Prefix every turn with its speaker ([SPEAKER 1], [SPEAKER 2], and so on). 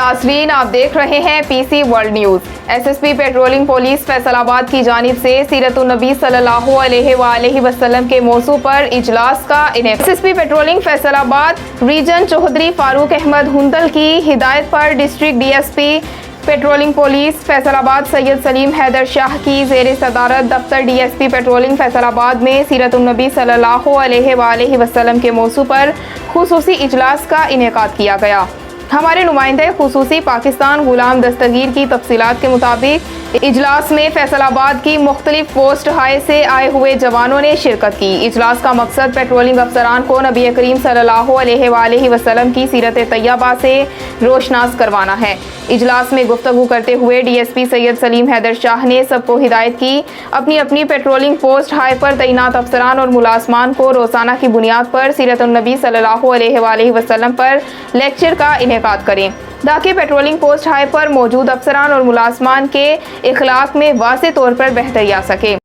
[SPEAKER 1] नाज़रीन, आप देख रहे हैं PC world news. SSP patrolling police Faisalabad की जानिब से सीरतुन्नबी सल्लल्लाहु अलैहि वसल्लम के मौजू पर इजलास का इनेकाद। SSP patrolling Faisalabad region Chaudhry Farooq Ahmad Hundal की हिदायत पर district DSP patrolling police Faisalabad Syed Saleem Haider Shah की ज़ेर सदारत दफ्तर DSP पेट्रोलिंग फैसलाबाद में सीरतुन्नबी सल्लल्लाहु अलैहि वसल्लम के मौजू पर खुसूसी इजलास का इनेकाद किया गया। हमारे नुमाइंदे खुसूसी पाकिस्तान गुलाम दस्तगीर की तफसीलात के मुताबिक इजलास में फैसलाबाद की मुख्तलिफ पोस्ट हाई से आए हुए जवानों ने शिरकत की। इजलास का मकसद पेट्रोलिंग अफसरान को नबी करीम सल्लल्लाहु अलैहि वसल्लम की सीरत तैयबा से रोशनास करवाना है। इजलास में गुफ्तगू करते हुए DSP सैयद सलीम हैदर शाह ने सबको हिदायत की अपनी अपनी पेट्रोलिंग पोस्ट हाई पर तैनात अफसरान और मुलाजमान को रोजाना की बुनियाद पर सीरतुन्नबी सल्लल्लाहु अलैहि वसल्लम पर लेक्चर का इनेकाद करें ताकि पेट्रोलिंग पोस्ट हाई पर मौजूद अफसरान और मुलाजमान के इखलाक में वाज़ेह तौर पर बेहतरी आ सके।